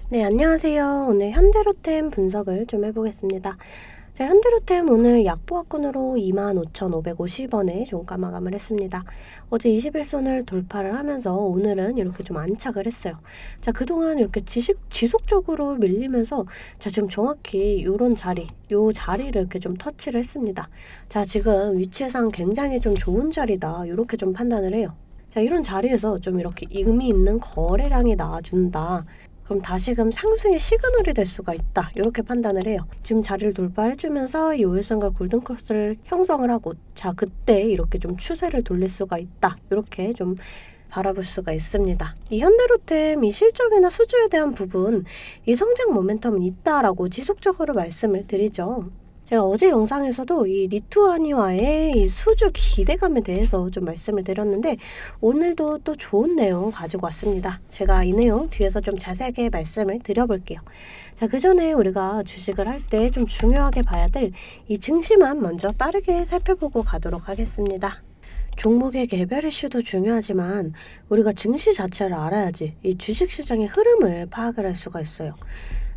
네, 안녕하세요. 오늘 현대로템 분석을 좀 해보겠습니다. 자, 현대로템 오늘 약보합권으로 25,550원에 종가 마감을 했습니다. 어제 21선을 돌파를 하면서 오늘은 이렇게 좀 안착을 했어요. 자, 그동안 이렇게 지속적으로 밀리면서 자, 지금 정확히 요런 자리, 요 자리를 이렇게 좀 터치를 했습니다. 자, 지금 위치상 굉장히 좀 좋은 자리다. 이렇게 좀 판단을 해요. 자, 이런 자리에서 좀 이렇게 의미 있는 거래량이 나와준다. 그럼 다시금 상승의 시그널이 될 수가 있다. 이렇게 판단을 해요. 지금 자리를 돌파해주면서 이 5일선과 골든크로스를 형성을 하고 자 그때 이렇게 좀 추세를 돌릴 수가 있다. 이렇게 좀 바라볼 수가 있습니다. 이 현대로템 이 실적이나 수주에 대한 부분 이 성장 모멘텀은 있다라고 지속적으로 말씀을 드리죠. 제가 어제 영상에서도 이 리투아니아의 이 수주 기대감에 대해서 좀 말씀을 드렸는데 오늘도 또 좋은 내용 가지고 왔습니다. 제가 이 내용 뒤에서 좀 자세하게 말씀을 드려볼게요. 자, 그 전에 우리가 주식을 할 때 좀 중요하게 봐야 될 이 증시만 먼저 빠르게 살펴보고 가도록 하겠습니다. 종목의 개별 이슈도 중요하지만 우리가 증시 자체를 알아야지 이 주식시장의 흐름을 파악을 할 수가 있어요.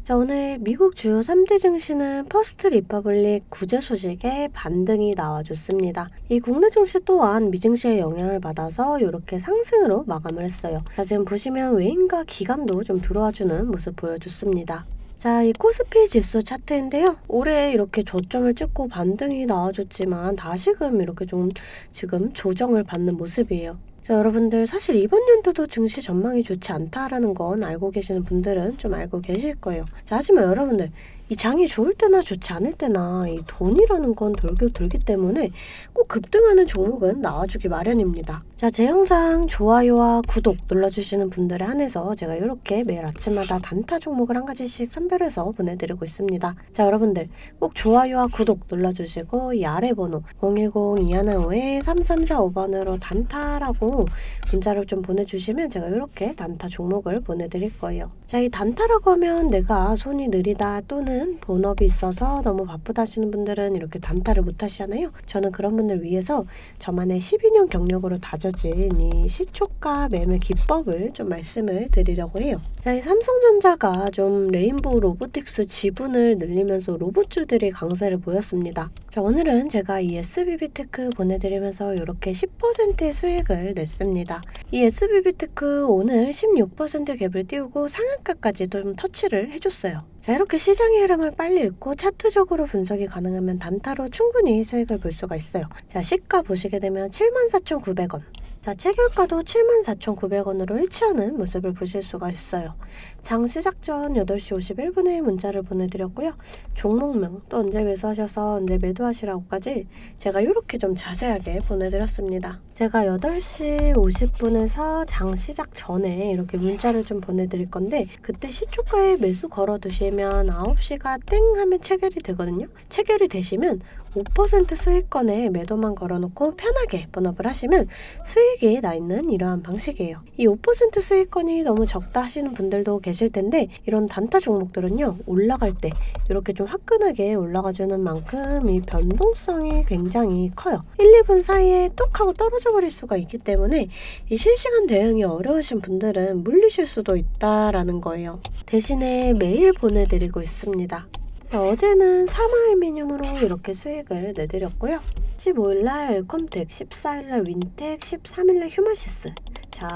자, 오늘 미국 주요 3대 증시는 퍼스트 리퍼블릭 구제 소식에 반등이 나와줬습니다. 이 국내 증시 또한 미증시의 영향을 받아서 이렇게 상승으로 마감을 했어요. 자, 지금 보시면 외인과 기관도 좀 들어와주는 모습 보여줬습니다. 자, 이 코스피 지수 차트인데요. 올해 이렇게 저점을 찍고 반등이 나와줬지만 다시금 이렇게 좀 지금 조정을 받는 모습이에요. 자, 여러분들 사실 이번 연도도 증시 전망이 좋지 않다라는 건 알고 계시는 분들은 좀 알고 계실 거예요. 자, 하지만 여러분들 이 장이 좋을 때나 좋지 않을 때나 이 돈이라는 건 돌기 때문에 꼭 급등하는 종목은 나와주기 마련입니다. 자, 제 영상 좋아요와 구독 눌러주시는 분들에 한해서 제가 이렇게 매일 아침마다 단타 종목을 한 가지씩 선별해서 보내드리고 있습니다. 자, 여러분들 꼭 좋아요와 구독 눌러주시고 이 아래 번호 010-215-3345번으로 단타라고 문자를 좀 보내주시면 제가 이렇게 단타 종목을 보내드릴 거예요. 자, 이 단타라고 하면 내가 손이 느리다 또는 본업이 있어서 너무 바쁘다 하시는 분들은 이렇게 단타를 못 하시잖아요. 저는 그런 분들 위해서 저만의 12년 경력으로 다져진 이 시초가 매매 기법을 좀 말씀을 드리려고 해요. 자, 이 삼성전자가 좀 레인보우 로보틱스 지분을 늘리면서 로봇주들이 강세를 보였습니다. 자, 오늘은 제가 이 SBB테크 보내드리면서 이렇게 10%의 수익을 냈습니다. 이 SBB테크 오늘 16% 갭을 띄우고 상한가까지 좀 터치를 해줬어요. 자, 이렇게 시장의 흐름을 빨리 읽고 차트적으로 분석이 가능하면 단타로 충분히 수익을 볼 수가 있어요. 자, 시가 보시게 되면 74,900원. 자, 체결가도 74,900원으로 일치하는 모습을 보실 수가 있어요. 장 시작 전 8시 51분에 문자를 보내드렸고요. 종목명 또 언제 매수하셔서 언제 매도하시라고까지 제가 이렇게 좀 자세하게 보내드렸습니다. 제가 8시 50분에서 장 시작 전에 이렇게 문자를 좀 보내드릴 건데 그때 시초가에 매수 걸어두시면 9시가 땡 하면 체결이 되거든요. 체결이 되시면 5% 수익권에 매도만 걸어놓고 편하게 본업을 하시면 수익이 나 있는 이러한 방식이에요. 이 5% 수익권이 너무 적다 하시는 분들도 계실 텐데 이런 단타 종목들은요 올라갈 때 이렇게 좀 화끈하게 올라가주는 만큼 이 변동성이 굉장히 커요. 1, 2분 사이에 뚝 하고 떨어져 버릴 수가 있기 때문에 이 실시간 대응이 어려우신 분들은 물리실 수도 있다라는 거예요. 대신에 매일 보내드리고 있습니다. 자, 어제는 사마알미늄으로 이렇게 수익을 내드렸고요. 15일날 엘컴텍, 14일날 윈텍, 13일날 휴마시스. 자,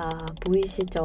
보이시죠?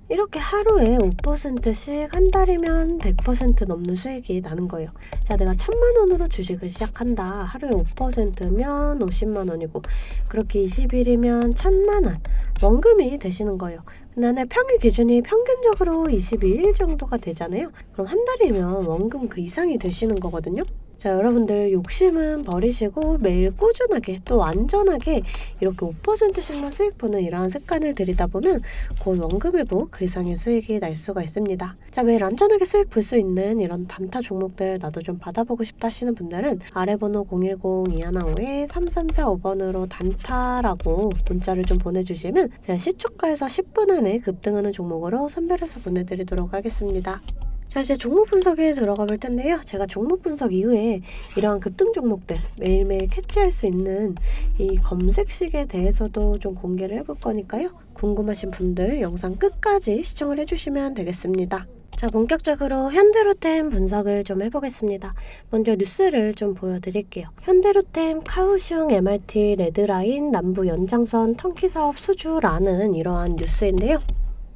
이렇게 하루에 5%씩 한 달이면 100% 넘는 수익이 나는 거예요. 자, 내가 1,000만원으로 주식을 시작한다. 하루에 5%면 50만원이고 그렇게 20일이면 1,000만원 원금이 되시는 거예요. 나는 평일 기준이 평균적으로 22일 정도가 되잖아요. 그럼 한 달이면 원금 그 이상이 되시는 거거든요. 자, 여러분들 욕심은 버리시고 매일 꾸준하게 또 안전하게 이렇게 5%씩만 수익 보는 이러한 습관을 들이다 보면 곧 원금 회복 그 이상의 수익이 날 수가 있습니다. 자, 매일 안전하게 수익 볼 수 있는 이런 단타 종목들 나도 좀 받아보고 싶다 하시는 분들은 아래 번호 010-215-3345번으로 단타라고 문자를 좀 보내주시면 제가 시초가에서 10분 안에 급등하는 종목으로 선별해서 보내드리도록 하겠습니다. 자, 이제 종목 분석에 들어가 볼 텐데요. 제가 종목 분석 이후에 이러한 급등 종목들 매일매일 캐치할 수 있는 이 검색식에 대해서도 좀 공개를 해볼 거니까요. 궁금하신 분들 영상 끝까지 시청을 해주시면 되겠습니다. 자, 자, 본격적으로 현대로템 분석을 좀 해보겠습니다. 먼저 뉴스를 좀 보여드릴게요. 현대로템 카오슝 MRT 레드라인 남부 연장선 턴키 사업 수주라는 이러한 뉴스인데요.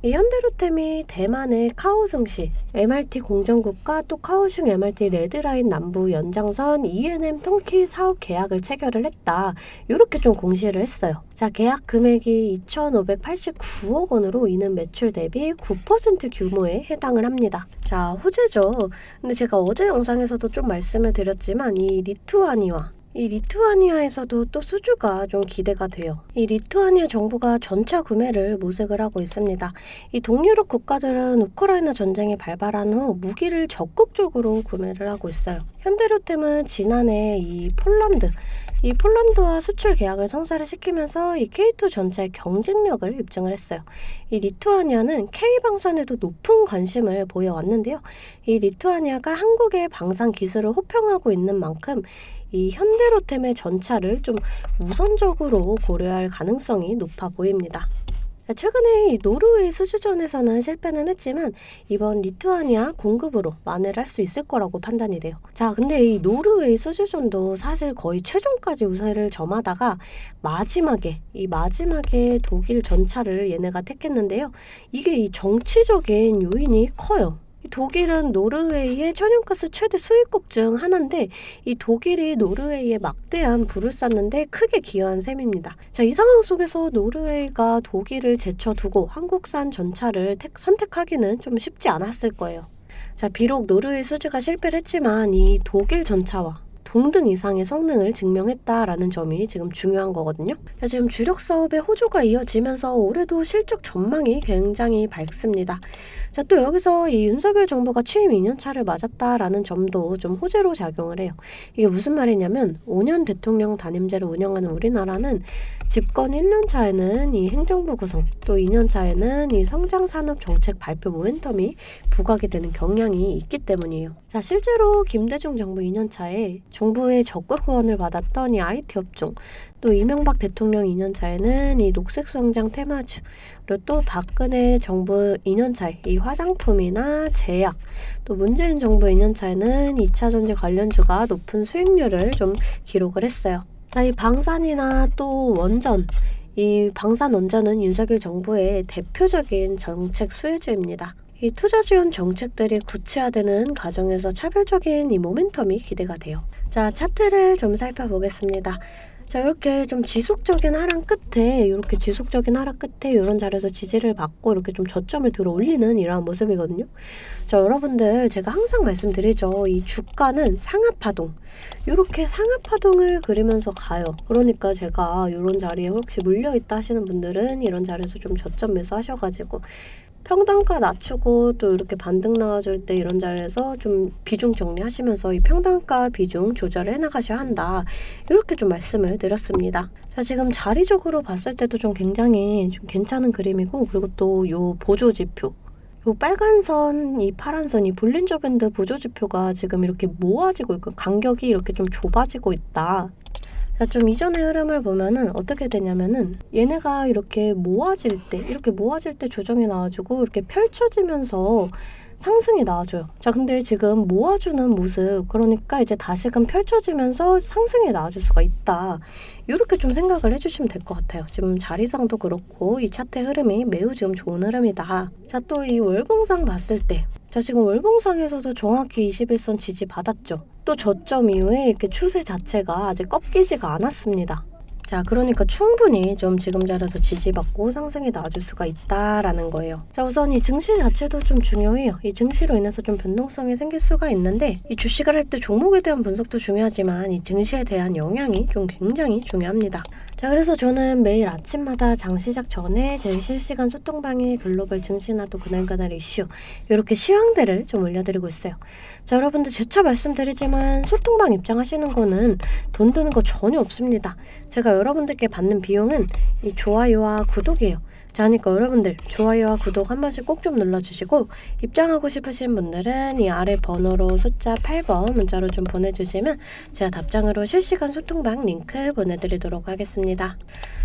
이 현대로템이 대만의 카오슝시 MRT 공정국과 또 카오슝 MRT 레드라인 남부 연장선 ENM 턴키 사업 계약을 체결을 했다. 이렇게 좀 공시를 했어요. 자, 계약 금액이 2,589억 원으로 이는 매출 대비 9% 규모에 해당을 합니다. 자, 호재죠. 근데 제가 어제 영상에서도 좀 말씀을 드렸지만 이 리투아니아에서도 또 수주가 좀 기대가 돼요. 이 리투아니아 정부가 전차 구매를 모색을 하고 있습니다. 이 동유럽 국가들은 우크라이나 전쟁이 발발한 후 무기를 적극적으로 구매를 하고 있어요. 현대로템은 지난해 이 폴란드와 수출 계약을 성사를 시키면서 이 K2 전차의 경쟁력을 입증을 했어요. 이 리투아니아는 K방산에도 높은 관심을 보여왔는데요. 이 리투아니아가 한국의 방산 기술을 호평하고 있는 만큼 이 현대로템의 전차를 좀 우선적으로 고려할 가능성이 높아 보입니다. 최근에 이 노르웨이 수주전에서는 실패는 했지만 이번 리투아니아 공급으로 만회를 할 수 있을 거라고 판단이 돼요. 자, 근데 이 노르웨이 수주전도 사실 거의 최종까지 우세를 점하다가 마지막에 독일 전차를 얘네가 택했는데요. 이게 이 정치적인 요인이 커요. 독일은 노르웨이의 천연가스 최대 수입국 중 하나인데 이 독일이 노르웨이에 막대한 부를 쌌는데 크게 기여한 셈입니다. 자, 이 상황 속에서 노르웨이가 독일을 제쳐두고 한국산 전차를 선택하기는 좀 쉽지 않았을 거예요. 자, 비록 노르웨이 수주가 실패를 했지만 이 독일 전차와 동등 이상의 성능을 증명했다라는 점이 지금 중요한 거거든요. 자, 지금 주력 사업의 호조가 이어지면서 올해도 실적 전망이 굉장히 밝습니다. 자, 또 여기서 이 윤석열 정부가 취임 2년차를 맞았다라는 점도 좀 호재로 작용을 해요. 이게 무슨 말이냐면 5년 대통령 단임제를 운영하는 우리나라는 집권 1년차에는 이 행정부 구성, 또 2년차에는 이 성장산업정책 발표 모멘텀이 부각이 되는 경향이 있기 때문이에요. 자, 실제로 김대중 정부 2년차에 정부의 적극 후원을 받았던 이 IT 업종, 또 이명박 대통령 2년차에는 이 녹색성장 테마주, 그리고 또 박근혜 정부 2년차에 이 화장품이나 제약, 또 문재인 정부 2년차에는 2차전지 관련주가 높은 수익률을 좀 기록을 했어요. 자, 이 방산이나 또 원전, 이 방산 원전은 윤석열 정부의 대표적인 정책 수혜주입니다. 이 투자 지원 정책들이 구체화되는 과정에서 차별적인 이 모멘텀이 기대가 돼요. 자, 차트를 좀 살펴보겠습니다. 자, 이렇게 좀 지속적인 하락 끝에 이런 자리에서 지지를 받고 이렇게 좀 저점을 들어 올리는 이러한 모습이거든요. 자, 여러분들 제가 항상 말씀드리죠. 이 주가는 상하파동, 이렇게 상하파동을 그리면서 가요. 그러니까 제가 이런 자리에 혹시 물려있다 하시는 분들은 이런 자리에서 좀 저점 매수하셔가지고 평단가 낮추고 또 이렇게 반등 나와줄 때 이런 자리에서 좀 비중 정리하시면서 이 평단가 비중 조절을 해나가셔야 한다. 이렇게 좀 말씀을 드렸습니다. 자, 지금 자리적으로 봤을 때도 좀 굉장히 좀 괜찮은 그림이고, 그리고 또 요 보조지표, 요 빨간 선, 이 파란 선, 이 볼린저 밴드 보조지표가 지금 이렇게 모아지고 있고 간격이 이렇게 좀 좁아지고 있다. 자, 좀 이전의 흐름을 보면은 어떻게 되냐면은 얘네가 이렇게 모아질 때 조정이 나와주고 이렇게 펼쳐지면서 상승이 나와줘요. 자, 근데 지금 모아주는 모습, 그러니까 이제 다시금 펼쳐지면서 상승이 나와줄 수가 있다. 이렇게 좀 생각을 해주시면 될 것 같아요. 지금 자리상도 그렇고 이 차트의 흐름이 매우 지금 좋은 흐름이다. 자, 또 이 월봉상 봤을 때, 자, 지금 월봉상에서도 정확히 21선 지지 받았죠. 또 저점 이후에 이렇게 추세 자체가 아직 꺾이지가 않았습니다. 자, 그러니까 충분히 좀 지금 자리에서 지지받고 상승이 나와줄 수가 있다라는 거예요. 자, 우선 이 증시 자체도 좀 중요해요. 이 증시로 인해서 좀 변동성이 생길 수가 있는데, 이 주식을 할 때 종목에 대한 분석도 중요하지만 이 증시에 대한 영향이 좀 굉장히 중요합니다. 자, 그래서 저는 매일 아침마다 장 시작 전에 제 실시간 소통방에 글로벌 증시나 또 그날 이슈, 이렇게 시황들을 좀 올려드리고 있어요. 자, 여러분들 재차 말씀드리지만 소통방 입장하시는 거는 돈 드는 거 전혀 없습니다. 제가 여러분들께 받는 비용은 이 좋아요와 구독이에요. 자, 그러니까 여러분들 좋아요와 구독 한 번씩 꼭 좀 눌러주시고, 입장하고 싶으신 분들은 이 아래 번호로 숫자 8번 문자로 좀 보내주시면 제가 답장으로 실시간 소통방 링크 보내드리도록 하겠습니다.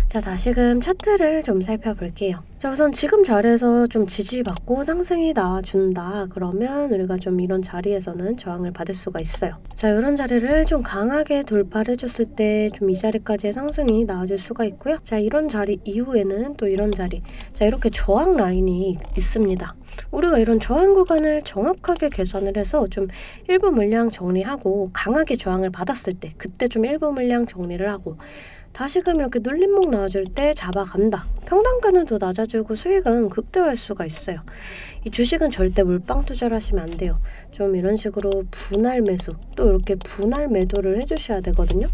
자, 다시금 차트를 좀 살펴볼게요. 자, 우선 지금 자리에서 좀 지지받고 상승이 나와준다. 그러면 우리가 좀 이런 자리에서는 저항을 받을 수가 있어요. 자, 이런 자리를 좀 강하게 돌파를 해줬을 때 좀 이 자리까지의 상승이 나와줄 수가 있고요. 자, 이런 자리 이후에는 또 이런 자리. 자, 이렇게 저항 라인이 있습니다. 우리가 이런 저항 구간을 정확하게 계산을 해서 좀 일부 물량 정리하고 강하게 저항을 받았을 때 그때 좀 일부 물량 정리를 하고 다시금 이렇게 눌림목 나와줄 때 잡아간다. 평단가는 더 낮아지고 수익은 극대화할 수가 있어요. 이 주식은 절대 물방 투자를 하시면 안 돼요. 좀 이런 식으로 분할 매수, 또 이렇게 분할 매도를 해주셔야 되거든요.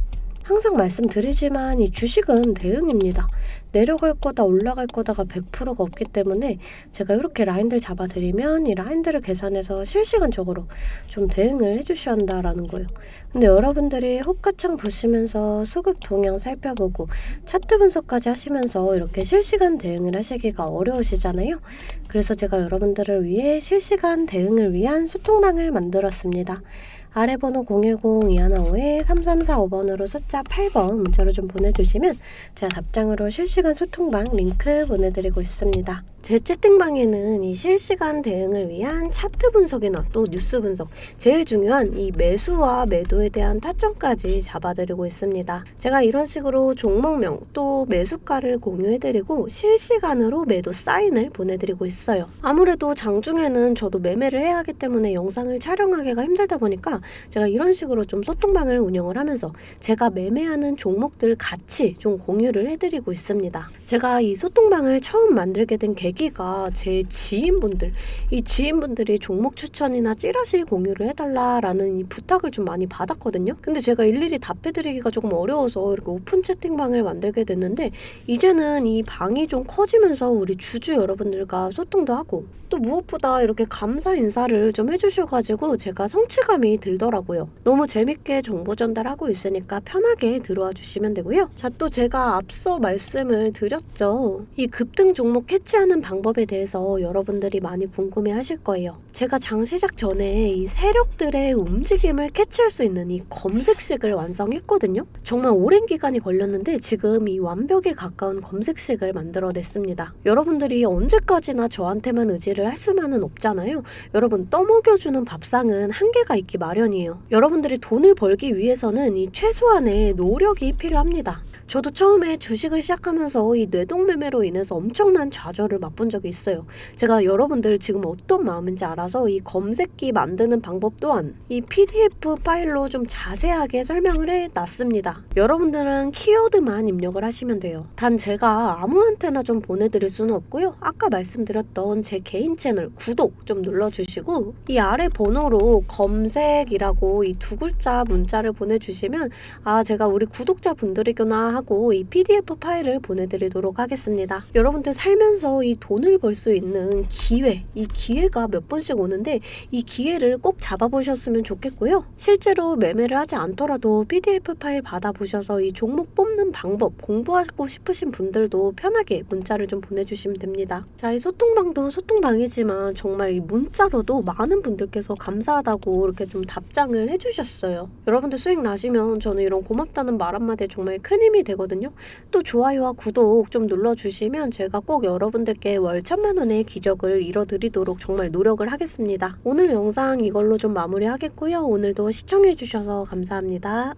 항상 말씀드리지만 이 주식은 대응입니다. 내려갈 거다 올라갈 거다가 100%가 없기 때문에 제가 이렇게 라인들 잡아드리면 이 라인들을 계산해서 실시간적으로 좀 대응을 해주셔야 한다라는 거예요. 근데 여러분들이 호가창 보시면서 수급 동향 살펴보고 차트 분석까지 하시면서 이렇게 실시간 대응을 하시기가 어려우시잖아요. 그래서 제가 여러분들을 위해 실시간 대응을 위한 소통방을 만들었습니다. 아래 번호 010-215-3345번으로 숫자 8번 문자로 좀 보내주시면 제가 답장으로 실시간 소통방 링크 보내드리고 있습니다. 제 채팅방에는 이 실시간 대응을 위한 차트 분석이나 또 뉴스 분석, 제일 중요한 이 매수와 매도에 대한 타점까지 잡아드리고 있습니다. 제가 이런 식으로 종목명 또 매수가를 공유해드리고 실시간으로 매도 사인을 보내드리고 있어요. 아무래도 장중에는 저도 매매를 해야 하기 때문에 영상을 촬영하기가 힘들다 보니까 제가 이런 식으로 좀 소통방을 운영을 하면서 제가 매매하는 종목들 같이 좀 공유를 해드리고 있습니다. 제가 이 소통방을 처음 만들게 된 계기가 제 지인분들, 이 지인분들이 종목 추천이나 찌라시 공유를 해달라라는 이 부탁을 좀 많이 받았거든요. 근데 제가 일일이 답해드리기가 조금 어려워서 이렇게 오픈 채팅방을 만들게 됐는데 이제는 이 방이 좀 커지면서 우리 주주 여러분들과 소통도 하고 또 무엇보다 이렇게 감사 인사를 좀 해주셔가지고 제가 성취감이 들더라고요. 너무 재밌게 정보 전달하고 있으니까 편하게 들어와 주시면 되고요. 자, 또 제가 앞서 말씀을 드렸죠. 이 급등 종목 캐치하는 방법에 대해서 여러분들이 많이 궁금해 하실 거예요. 제가 장 시작 전에 이 세력들의 움직임을 캐치할 수 있는 이 검색식을 완성했거든요. 정말 오랜 기간이 걸렸는데 지금 이 완벽에 가까운 검색식을 만들어냈습니다. 여러분들이 언제까지나 저한테만 의지를 할 수만은 없잖아요. 여러분, 떠먹여주는 밥상은 한계가 있기 마련이에요. 여러분들이 돈을 벌기 위해서는 이 최소한의 노력이 필요합니다. 저도 처음에 주식을 시작하면서 이 뇌동매매로 인해서 엄청난 좌절을 맛본 적이 있어요. 제가 여러분들 지금 어떤 마음인지 알아서 이 검색기 만드는 방법 또한 이 PDF 파일로 좀 자세하게 설명을 해놨습니다. 여러분들은 키워드만 입력을 하시면 돼요. 단 제가 아무한테나 좀 보내드릴 수는 없고요. 아까 말씀드렸던 제 개인 채널 구독 좀 눌러주시고 이 아래 번호로 검색이라고 이 두 글자 문자를 보내주시면 아, 제가 우리 구독자분들이구나 하고 이 PDF 파일을 보내드리도록 하겠습니다. 여러분들 살면서 이 돈을 벌 수 있는 기회, 이 기회가 몇 번씩 오는데 이 기회를 꼭 잡아보셨으면 좋겠고요. 실제로 매매를 하지 않더라도 PDF 파일 받아보셔서 이 종목 뽑는 방법 공부하고 싶으신 분들도 편하게 문자를 좀 보내주시면 됩니다. 자, 이 소통방도 소통방이지만 정말 이 문자로도 많은 분들께서 감사하다고 이렇게 좀 답장을 해주셨어요. 여러분들 수익 나시면 저는 이런 고맙다는 말 한마디에 정말 큰 힘이 되거든요. 또 좋아요와 구독 좀 눌러주시면 제가 꼭 여러분들께 월 1000만 원의 기적을 이뤄드리도록 정말 노력을 하겠습니다. 오늘 영상 이걸로 좀 마무리하겠고요. 오늘도 시청해주셔서 감사합니다.